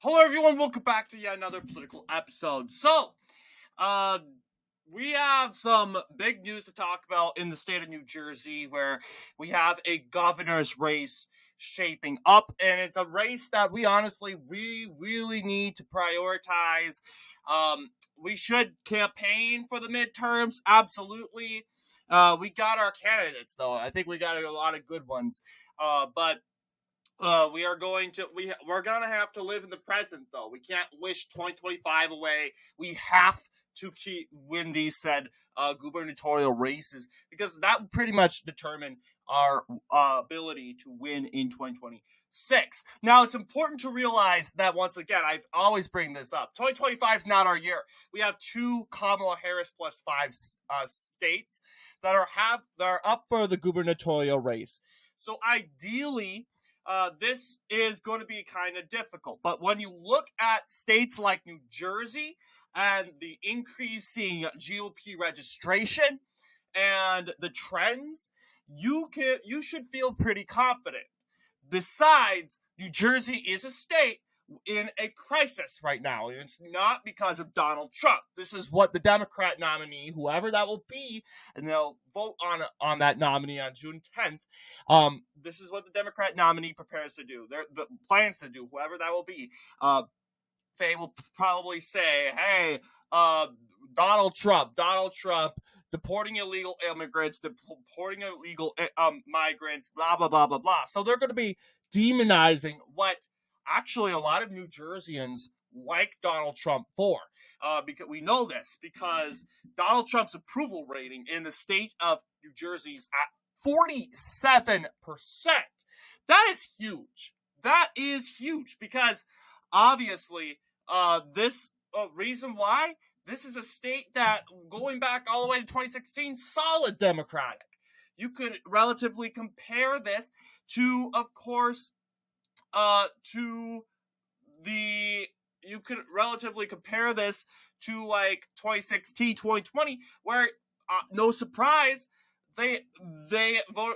Hello, everyone. Welcome back to yet another political episode. So, we have some big news to talk about in the state of New Jersey, where we have a governor's race shaping up, and it's a race that we really need to prioritize. We should campaign for the midterms, absolutely. We got our candidates, though. I think we got a lot of good ones, but we're gonna have to live in the present, though. We can't wish 2025 away. We have to win these said gubernatorial races, because that would pretty much determine our ability to win in 2026. Now, it's important to realize that, once again, I've always bring this up. 2025 is not our year. We have two Kamala Harris plus 5 states that are up for the gubernatorial race. So ideally, this is going to be kind of difficult. But when you look at states like New Jersey and the increasing GOP registration and the trends, you should feel pretty confident. Besides, New Jersey is a state in a crisis right now. And it's not because of Donald Trump. This is what the Democrat nominee, whoever that will be, and they'll vote on that nominee on June 10th. This is what the Democrat nominee prepares to do. The plans to do, whoever that will be. They will probably say, hey, Donald Trump, deporting illegal immigrants, deporting illegal migrants, blah, blah, blah, blah, blah. So they're going to be demonizing what actually a lot of New Jerseyans like Donald Trump for. Because we know this, because Donald Trump's approval rating in the state of New Jersey is at 47%. That is huge. That is huge, because obviously this reason why this is a state that, going back all the way to 2016, solid Democratic. You could relatively compare this to, of course, you could relatively compare this to like 2016, 2020, where no surprise, they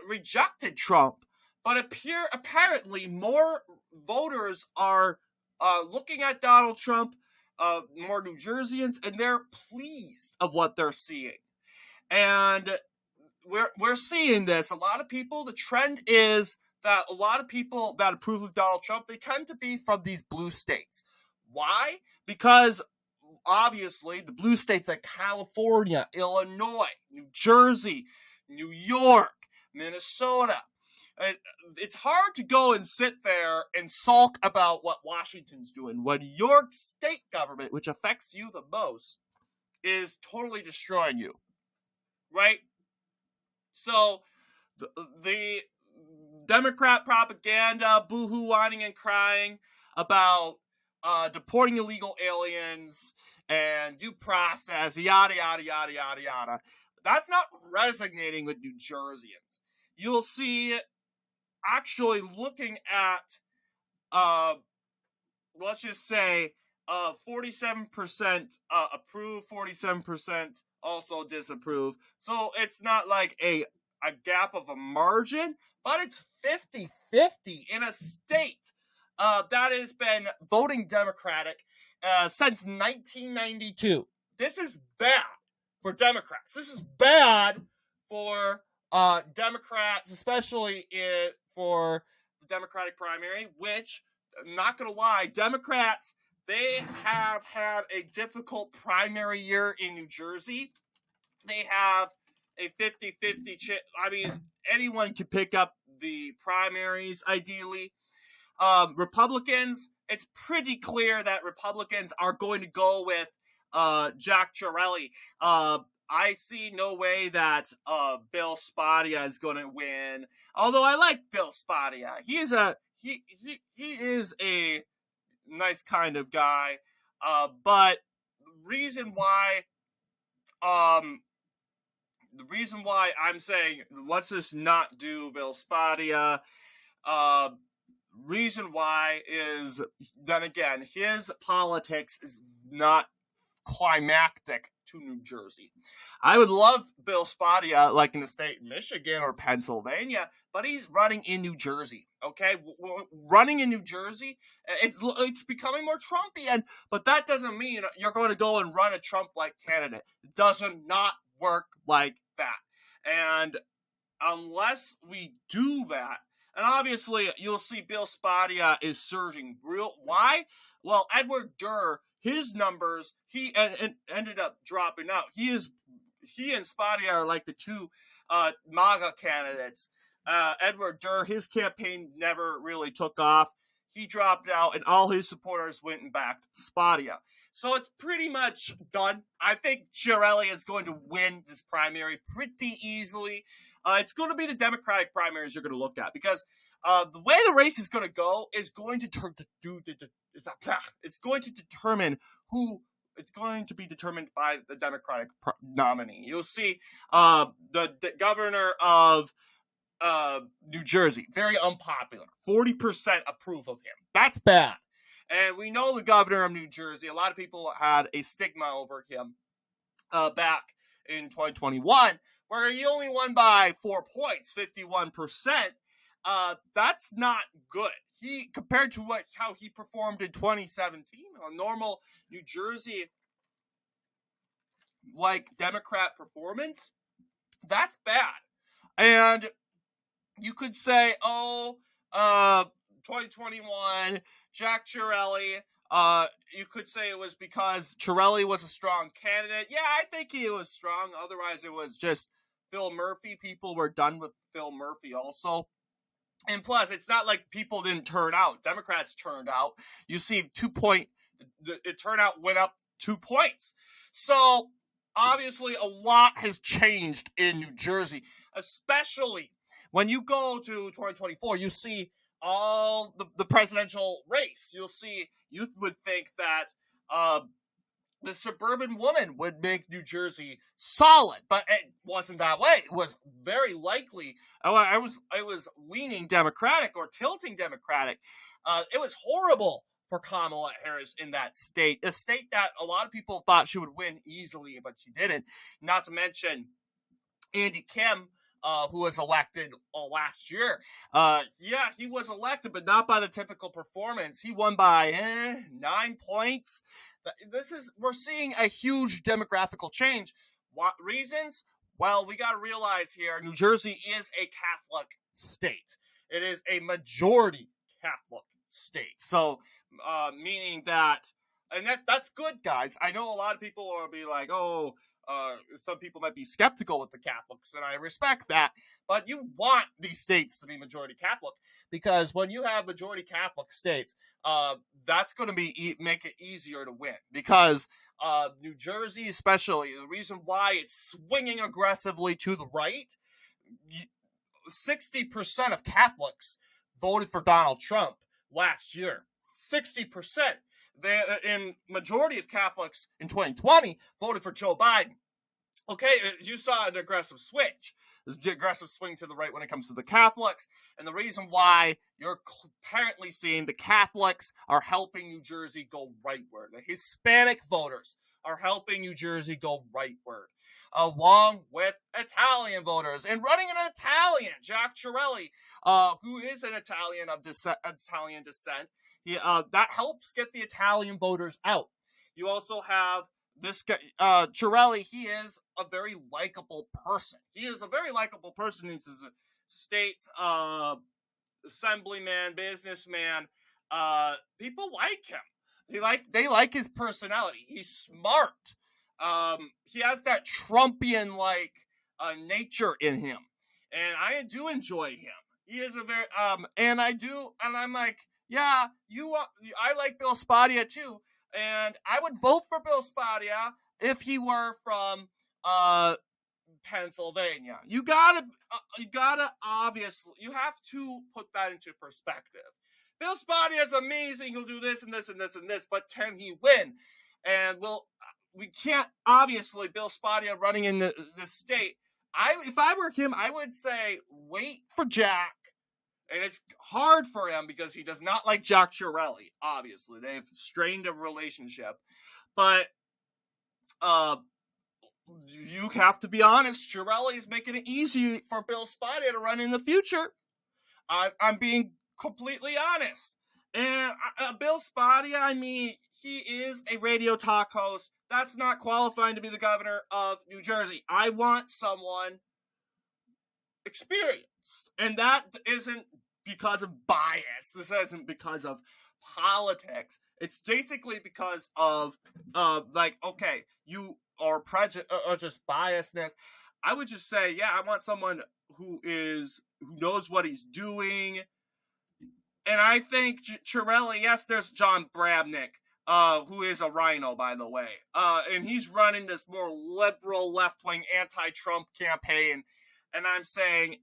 rejected Trump, but apparently more voters are looking at Donald Trump, more New Jerseyans, and they're pleased of what they're seeing. And we're seeing this. A lot of people, the trend is that a lot of people that approve of Donald Trump, they tend to be from these blue states. Why? Because obviously the blue states like California, Illinois, New Jersey, New York, Minnesota, it's hard to go and sit there and sulk about what Washington's doing when your state government, which affects you the most, is totally destroying you, right? So the Democrat propaganda, boohoo, whining and crying about deporting illegal aliens and due process, yada, yada, yada, yada, yada. That's not resonating with New Jerseyans. You'll see, actually looking at, let's just say, 47% approve, 47% also disapprove. So it's not like a gap of a margin, but it's 50-50 in a state that has been voting Democratic since 1992. This is bad for Democrats. This is bad for Democrats, especially for the Democratic primary, which, I'm not going to lie, Democrats, they have had a difficult primary year in New Jersey. They have a 50-50 chance. I mean, anyone can pick up the primaries, ideally. Republicans, it's pretty clear that Republicans are going to go with Ciattarelli. I see no way that Bill Spadea is going to win. Although I like Bill Spadea. He is a nice kind of guy. But the reason why I'm saying let's just not do Bill Spadea, reason why is, then again, his politics is not climactic to New Jersey. I would love Bill Spadea, like in the state of Michigan or Pennsylvania, but he's running in New Jersey, okay? Running in New Jersey, it's becoming more Trumpian, but that doesn't mean you're going to go and run a Trump-like candidate. It does not work like that. And unless we do that, and obviously you'll see Bill Spadea is surging. Why? Well, Edward Durr, his numbers, he ended up dropping out. He and Spadea are like the two MAGA candidates. Edward Durr, his campaign never really took off. He dropped out, and all his supporters went and backed Spadea. So it's pretty much done. I think Ciattarelli is going to win this primary pretty easily. It's going to be the Democratic primaries you're going to look at, because the way the race is going to go is going to it's going to determine who. It's going to be determined by the Democratic nominee. You'll see the governor of New Jersey, very unpopular. 40% approve of him. That's bad. And we know the governor of New Jersey, a lot of people had a stigma over him back in 2021, where he only won by 4 points, 51%. That's not good. He, compared to how he performed in 2017, a normal New Jersey Democrat performance, that's bad. And you could say, 2021, Jack Ciattarelli, you could say it was because Ciattarelli was a strong candidate. Yeah, I think he was strong. Otherwise, it was just Phil Murphy. People were done with Phil Murphy also. And plus, it's not like people didn't turn out. Democrats turned out. You see the turnout went up 2 points. So, obviously, a lot has changed in New Jersey, especially when you go to 2024. You see all the presidential race. You would think that the suburban woman would make New Jersey solid, but it wasn't that way. It was very likely. I was leaning Democratic or tilting Democratic. It was horrible for Kamala Harris in that state, a state that a lot of people thought she would win easily, but she didn't. Not to mention Andy Kim, who was elected last year. He was elected, but not by the typical performance. He won by 9 points. We're seeing a huge demographical change. What reasons? Well, we got to realize here, New Jersey is a Catholic state. It is a majority Catholic state. So, meaning that, and that's good, guys. I know a lot of people will be like, some people might be skeptical with the Catholics, and I respect that, but you want these states to be majority Catholic, because when you have majority Catholic states, that's going to make it easier to win, because New Jersey especially, the reason why it's swinging aggressively to the right, 60% of Catholics voted for Donald Trump last year. 60%. In majority of Catholics in 2020 voted for Joe Biden. Okay, you saw an aggressive switch. The aggressive swing to the right when it comes to the Catholics. And the reason why you're apparently seeing the Catholics are helping New Jersey go rightward. The Hispanic voters are helping New Jersey go rightward, along with Italian voters. And running an Italian, Jack Ciattarelli, who is an Italian of Italian descent, that helps get the Italian voters out. You also have this guy, Ciattarelli. He is a very likable person. He's a state assemblyman, businessman. People like him. They like his personality. He's smart. He has that Trumpian nature in him, and I do enjoy him. He is a very and I'm like, yeah, I like Bill Spadea too, and I would vote for Bill Spadea if he were from Pennsylvania. You gotta obviously, you have to put that into perspective. Bill Spadea is amazing. He'll do this and this and this and this, but can he win? And we can't, obviously, Bill Spadea running in the state. If I were him, I would say wait for Jack. And it's hard for him because he does not like Jack Ciattarelli, obviously. They've strained a relationship. But you have to be honest, Ciattarelli is making it easy for Bill Spada to run in the future. I'm being completely honest. And Bill Spada, I mean, he is a radio talk host. That's not qualifying to be the governor of New Jersey. I want someone experienced. And that isn't because of bias. This isn't because of politics. It's basically because of, okay, you are prejudice or just biasness. I would just say, yeah, I want someone who knows what he's doing. And I think Ciattarelli, yes, there's John Bramnick, who is a rhino, by the way. And he's running this more liberal, left-wing, anti-Trump campaign. And I'm saying,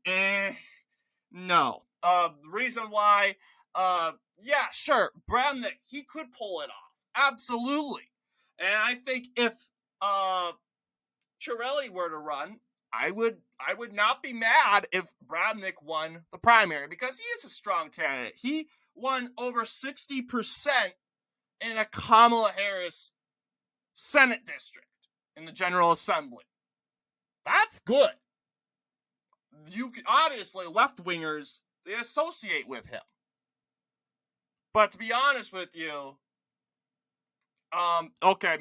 no. The reason why, yeah, sure, Bramnick, he could pull it off. Absolutely. And I think if Ciattarelli were to run, I would not be mad if Bramnick won the primary, because he is a strong candidate. He won over 60% in a Kamala Harris Senate district in the General Assembly. That's good. You obviously, left-wingers, they associate with him. But to be honest with you, okay,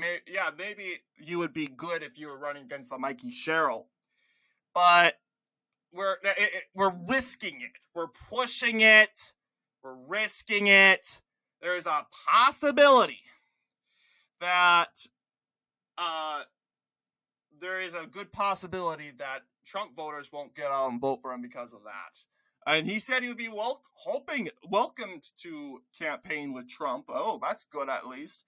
maybe you would be good if you were running against a Mikey Sherrill. But we're risking it. We're pushing it. We're risking it. There's a possibility that there is a good possibility that Trump voters won't get out and vote for him because of that. And he said he would be welcomed to campaign with Trump. Oh, that's good at least.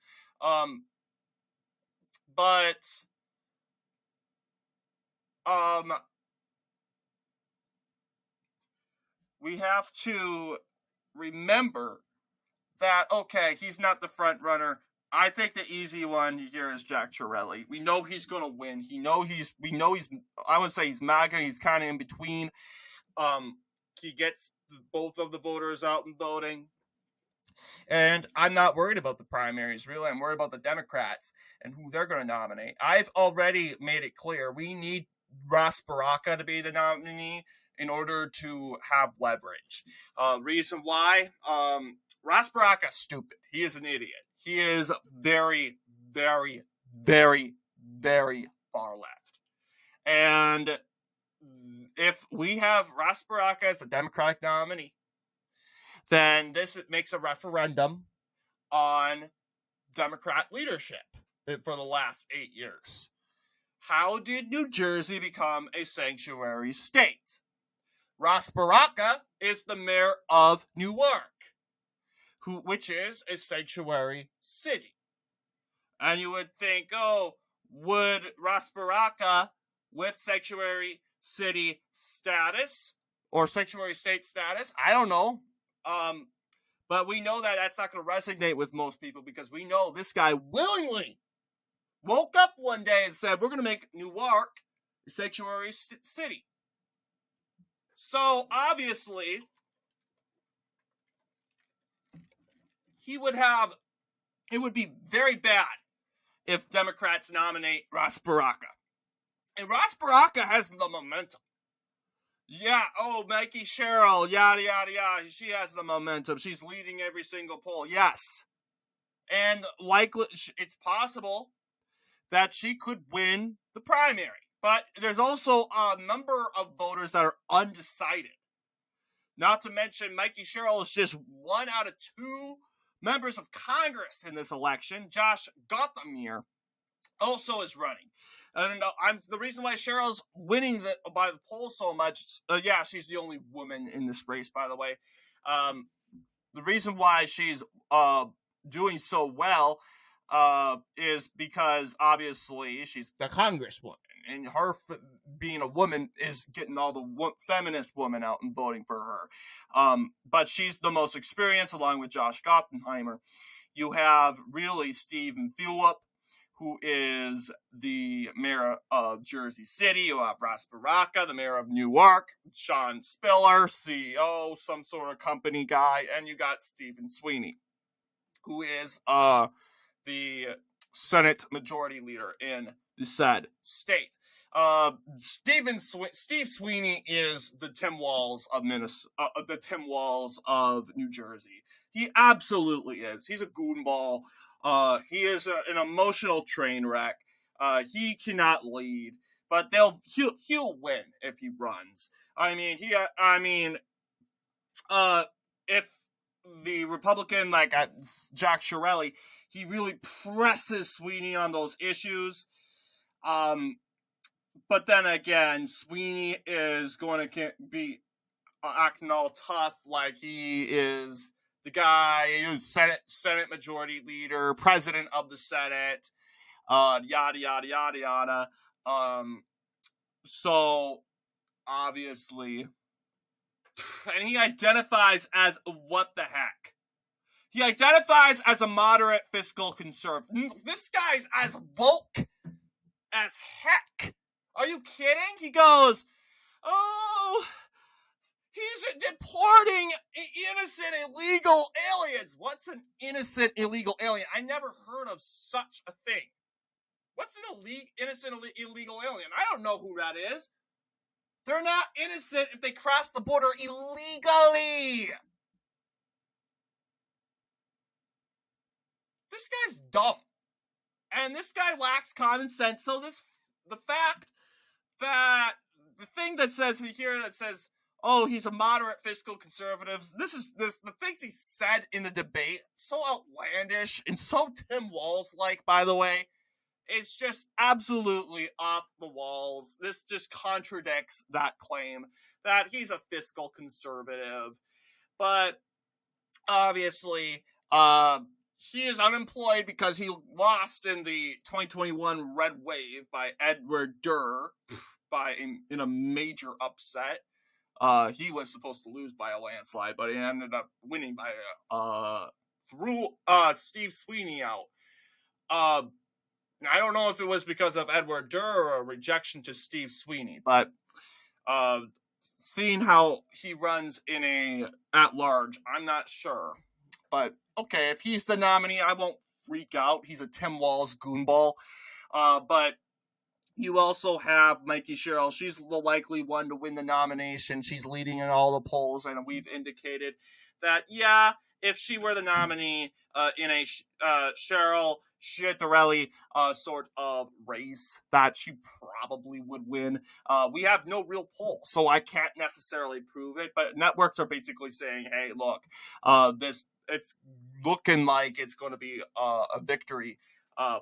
We have to remember that, okay, he's not the front runner. I think the easy one here is Jack Ciattarelli. We know he's going to win. I wouldn't say he's MAGA. He's kind of in between. He gets both of the voters out and voting. And I'm not worried about the primaries, really. I'm worried about the Democrats and who they're going to nominate. I've already made it clear we need Ross Baraka to be the nominee in order to have leverage. Reason why? Ross Baraka's stupid. He is an idiot. He is very, very, very, very far left. And if we have Ross Baraka as the Democratic nominee, then this makes a referendum on Democrat leadership for the last 8 years. How did New Jersey become a sanctuary state? Ross Baraka is the mayor of Newark, which is a sanctuary city. And you would think, would Ross Baraka, with sanctuary city status or sanctuary state status, I don't know. But we know that that's not going to resonate with most people, because we know this guy willingly woke up one day and said, we're going to make Newark a sanctuary city. So, obviously, it would be very bad if Democrats nominate Ross Baraka. And Ross Baraka has the momentum. Yeah, Mikey Sherrill, yada, yada, yada. She has the momentum. She's leading every single poll. Yes. And likely, it's possible that she could win the primary. But there's also a number of voters that are undecided. Not to mention, Mikey Sherrill is just one out of 2 members of Congress in this election. Josh Gothamir also is running. And the reason why Cheryl's winning by the poll so much, she's the only woman in this race, by the way. The reason why she's doing so well is because, obviously, she's the Congresswoman. And her being a woman is getting all the feminist women out and voting for her. But she's the most experienced, along with Josh Gottheimer. You have, really, Stephen Phillip, who is the mayor of Jersey City. You have Ross Baraka, the mayor of Newark. Sean Spiller, CEO, some sort of company guy. And you got Stephen Sweeney, who is the Senate Majority Leader in the said state. Steve Sweeney is the Tim Walz of New Jersey. He absolutely is. He's a goonball. He is an emotional train wreck. He cannot lead, but he'll win if he runs. If the Republican like Jack Ciattarelli, he really presses Sweeney on those issues. But then again, Sweeney is going to be acting all tough like he is the guy who's Senate Majority Leader, President of the Senate, yada, yada, yada, yada. So, obviously, and he identifies as what the heck? He identifies as a moderate fiscal conservative. This guy's as woke as heck. Are you kidding? He goes, oh, he's deporting innocent illegal aliens. What's an innocent illegal alien? I never heard of such a thing. What's an innocent illegal alien? I don't know who that is. They're not innocent if they cross the border illegally. This guy's dumb. And this guy lacks common sense. So the fact that the thing that says here that says, oh, he's a moderate fiscal conservative. The things he said in the debate, so outlandish and so Tim Walz-like, by the way. It's just absolutely off the walls. This just contradicts that claim that he's a fiscal conservative. But obviously, he is unemployed because he lost in the 2021 red wave by Edward Durr in a major upset. He was supposed to lose by a landslide, but he ended up winning by threw Steve Sweeney out. I don't know if it was because of Edward Durr or a rejection to Steve Sweeney, but seeing how he runs in a at-large, I'm not sure. But, okay, if he's the nominee, I won't freak out. He's a Tim Walz goonball. But you also have Mikey Sherrill. She's the likely one to win the nomination. She's leading in all the polls, and we've indicated that, yeah, if she were the nominee in a Cheryl Ciattarelli sort of race, that she probably would win. We have no real polls, so I can't necessarily prove it, but networks are basically saying, hey, look, it's looking like it's going to be a victory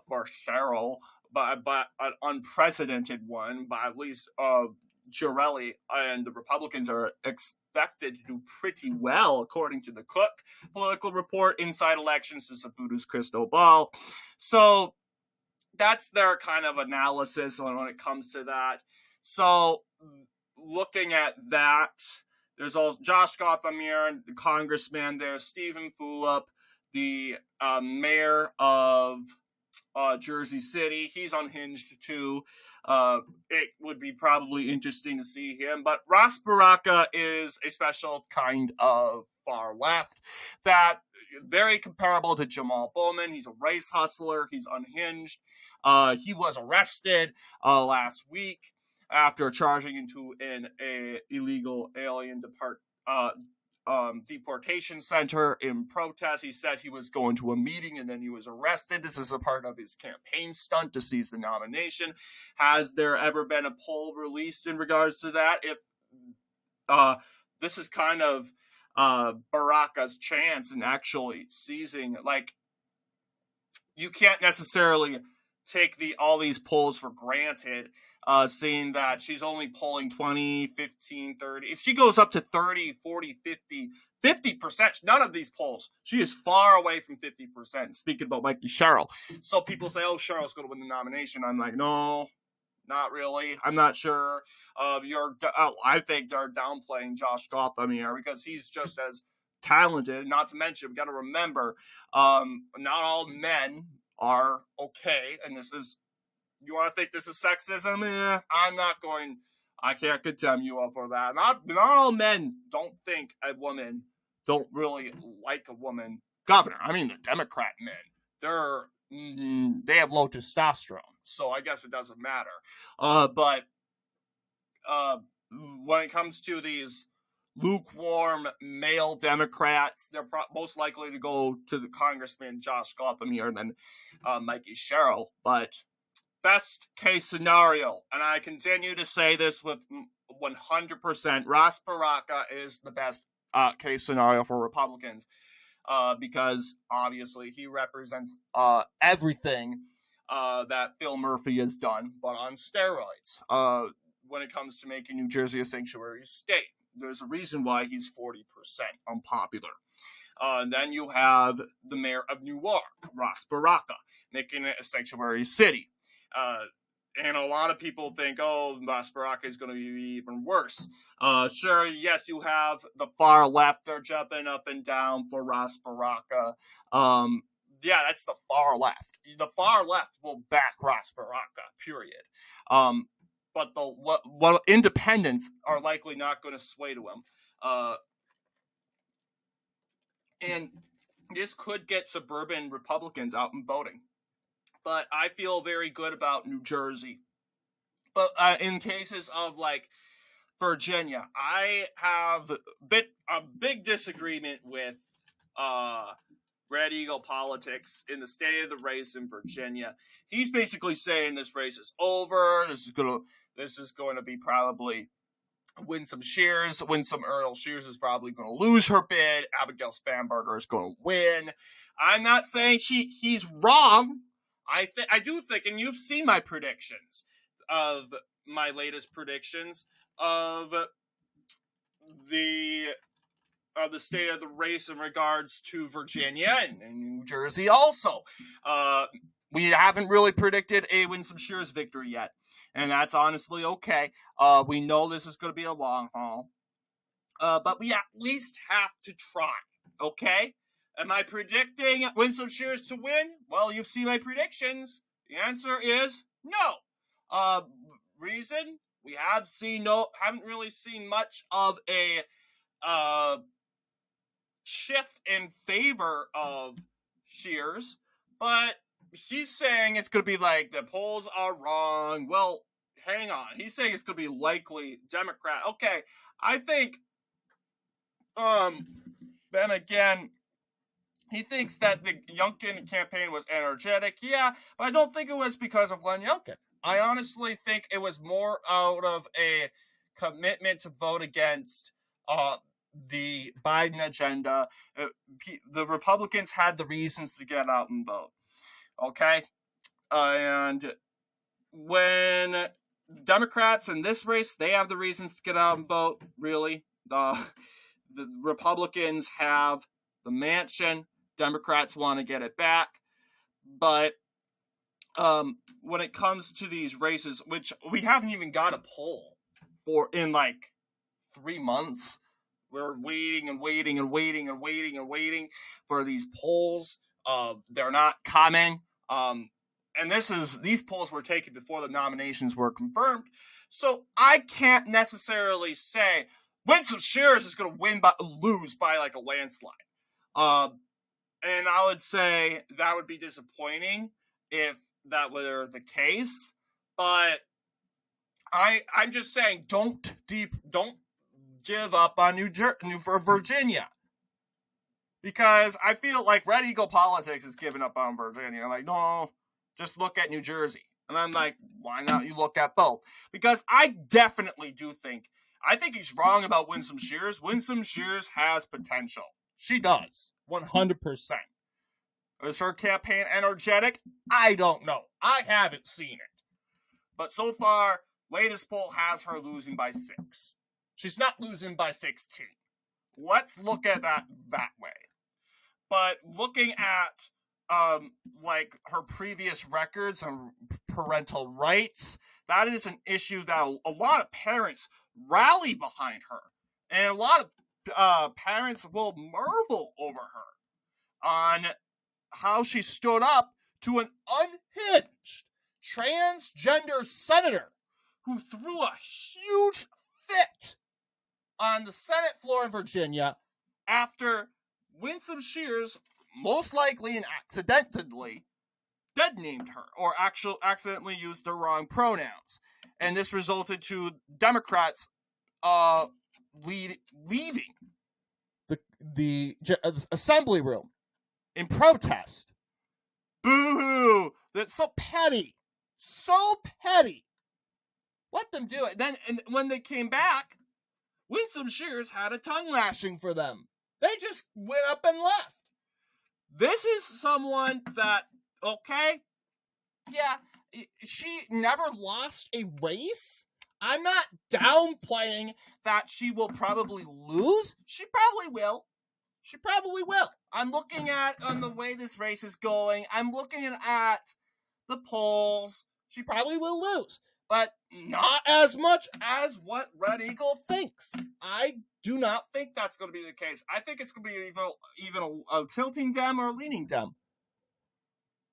for Cheryl, but an unprecedented one, by at least Ciattarelli and the Republicans are expected to do pretty well, according to the Cook political report. Inside Elections is a Buddha's crystal ball. So that's their kind of analysis on when it comes to that. So looking at that, there's also Josh Gothamir, the congressman. There's Stephen Fulop, the mayor of Jersey City. He's unhinged too. It would be probably interesting to see him. But Ross Baraka is a special kind of far left that very comparable to Jamal Bowman. He's a race hustler. He's unhinged. He was arrested last week after charging into an illegal alien deportation center in protest. He said he was going to a meeting and then he was arrested. This is a part of his campaign stunt to seize the nomination. Has there ever been a poll released in regards to that? If this is kind of Baraka's chance in actually seizing, like, you can't necessarily take all these polls for granted, seeing that she's only polling 20, 15, 30. If she goes up to 30, 40, 50%, none of these polls, she is far away from 50%. Speaking about Mikey Sherrill. So people say, oh, Sherrill's going to win the nomination. I'm like, no, not really. I'm not sure. I think they're downplaying Josh Gothamir because he's just as talented. Not to mention, we got to remember, not all men are okay, and this is, you want to think this is sexism? I can't condemn you all for that. Not all men don't think a woman don't really like a woman governor. I mean, the Democrat men, they're they have low testosterone, so I guess it doesn't matter. But when it comes to these lukewarm male Democrats, they're most likely to go to the Congressman Josh Gotham here than Mikey Sherrill. But best case scenario, and I continue to say this with 100%, Ross Baraka is the best case scenario for Republicans, because obviously he represents everything that Phil Murphy has done, but on steroids, when it comes to making New Jersey a sanctuary state. There's a reason why he's 40% unpopular. Then you have the mayor of Newark, Ross Baraka, making it a sanctuary city. And a lot of people think, oh, Ross Baraka is going to be even worse. Sure, yes, you have the far left. They're jumping up and down for Ross Baraka. Yeah, that's the far left. The far left will back Ross Baraka, period. But the independents are likely not going to sway to him. And this could get suburban Republicans out and voting. But I feel very good about New Jersey. But in cases of, like, Virginia, I have a big disagreement with Red Eagle politics in the state of the race in Virginia. He's basically saying this race is over. This is going to be probably Winsome Earl Shears is probably going to lose her bid. Abigail Spanberger is going to win. I'm not saying he's wrong. I do think, and you've seen my predictions of my latest predictions of the state of the race in regards to Virginia and New Jersey also. We haven't really predicted a Winsome Shears victory yet, and that's honestly okay. We know this is going to be a long haul, but we at least have to try, okay? Am I predicting Winsome Shears to win? Well, you've seen my predictions. The answer is no. Reason? We haven't really seen much of a shift in favor of Shears, but he's saying it's going to be like the polls are wrong. Well, hang on. He's saying it's going to be likely Democrat. Okay, I think, then again, he thinks that the Youngkin campaign was energetic. Yeah, but I don't think it was because of Len Youngkin. I honestly think it was more out of a commitment to vote against the Biden agenda. The Republicans had the reasons to get out and vote. Okay? And when Democrats in this race, they have the reasons to get out and vote, really. The Republicans have the mansion. Democrats want to get it back. But when it comes to these races, which we haven't even got a poll for in like 3 months, we're waiting and waiting and waiting and waiting and waiting for these polls. They're not coming. And these polls were taken before the nominations were confirmed. So I can't necessarily say Winsome Shears is going to lose by like a landslide. And I would say that would be disappointing if that were the case. But I'm just saying, don't give up on Virginia. Because I feel like Red Eagle politics is giving up on Virginia. I'm like, no, just look at New Jersey. And I'm like, why not you look at both? Because I definitely do think, I think he's wrong about Winsome Shears. Winsome Shears has potential. She does. 100%. Is her campaign energetic? I don't know. I haven't seen it. But so far, latest poll has her losing by 6. She's not losing by 16. Let's look at that way. But looking at like her previous records on parental rights, that is an issue that a lot of parents rally behind her. And a lot of parents will marvel over her on how she stood up to an unhinged transgender senator who threw a huge fit on the Senate floor in Virginia after Winsome Shears, most likely and accidentally, dead named her or accidentally used the wrong pronouns. And this resulted to Democrats leaving the assembly room in protest. Boo-hoo! That's so petty. So petty. Let them do it. Then, and when they came back, Winsome Shears had a tongue lashing for them. They just went up and left. This is someone that, okay, yeah, she never lost a race. I'm not downplaying that she will probably lose. She probably will. She probably will. I'm looking at on the way this race is going. I'm looking at the polls. She probably will lose, but not as much as what Red Eagle thinks. I do not think that's going to be the case. I think it's going to be even a tilting Dem or a leaning Dem.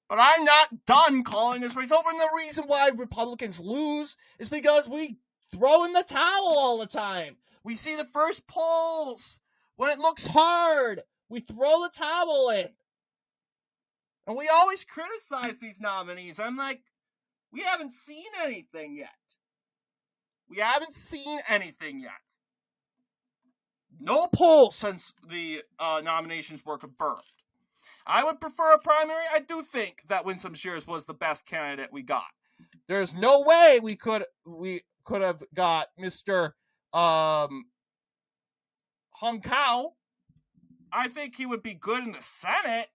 But I'm not done calling this race over, and the reason why Republicans lose is because we throw in the towel all the time. We see the first polls. When it looks hard, we throw the towel in. And we always criticize these nominees. I'm like, we haven't seen anything yet. We haven't seen anything yet. No poll since the nominations were confirmed. I would prefer a primary. I do think that Winsome Shears was the best candidate we got. There's no way we could have got Mr. Hung Kao. I think he would be good in the Senate.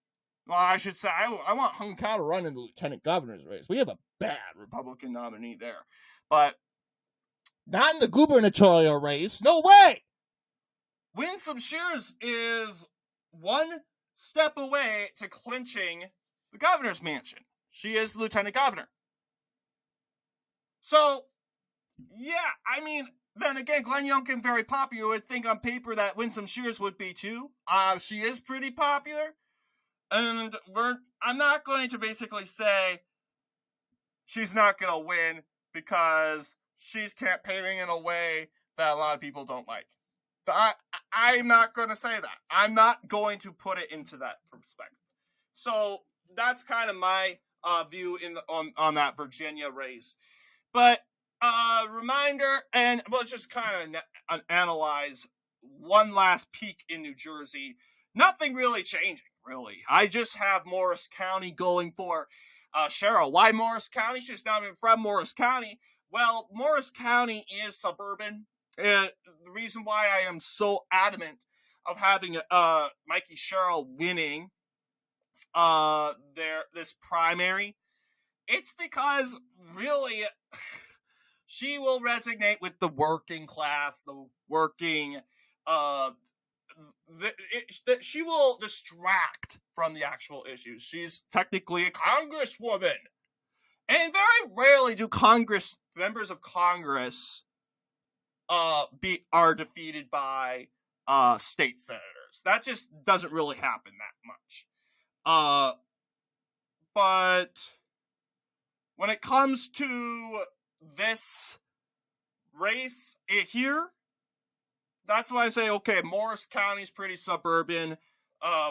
Well, I should say, I want Hung Kao to run in the lieutenant governor's race. We have a bad Republican nominee there. But not in the gubernatorial race. No way! Winsome Shears is one step away to clinching the governor's mansion. She is the lieutenant governor. So, yeah, I mean, then again, Glenn Youngkin, very popular. You would think on paper that Winsome Shears would be too. She is pretty popular. And I'm not going to basically say she's not going to win because she's campaigning in a way that a lot of people don't like. I'm not going to say that. I'm not going to put it into that perspective. So that's kind of my view on that Virginia race. But reminder, and let's just kind of analyze one last peek in New Jersey. Nothing really changing, really. I just have Morris County going for Cheryl. Why Morris County? She's not even from Morris County. Well, Morris County is suburban. And the reason why I am so adamant of having Mikey Sherrill winning this primary, it's because really she will resonate with the working class, the working. She will distract from the actual issues. She's technically a congresswoman, and very rarely do members of Congress are defeated by state senators. That just doesn't really happen that much. But when it comes to this race here, that's why I say, okay, Morris County's pretty suburban.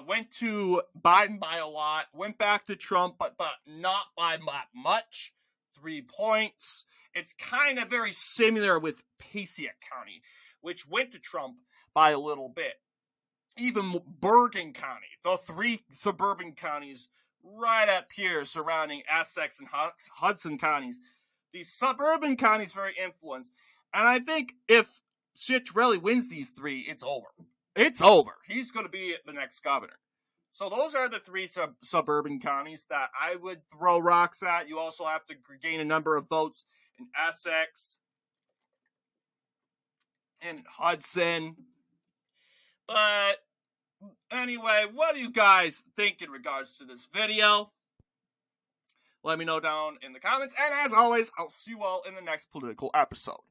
Went to Biden by a lot. Went back to Trump, but not by that much. 3 points. It's kind of very similar with Passaic County, which went to Trump by a little bit. Even Bergen County, the 3 suburban counties right up here surrounding Essex and Hudson counties. These suburban counties very influenced. And I think if Ciattarelli wins these 3, it's over. It's over. He's going to be the next governor. So those are the 3 suburban counties that I would throw rocks at. You also have to gain a number of votes in Essex and Hudson. But anyway, what do you guys think in regards to this video? Let me know down in the comments. And as always, I'll see you all in the next political episode.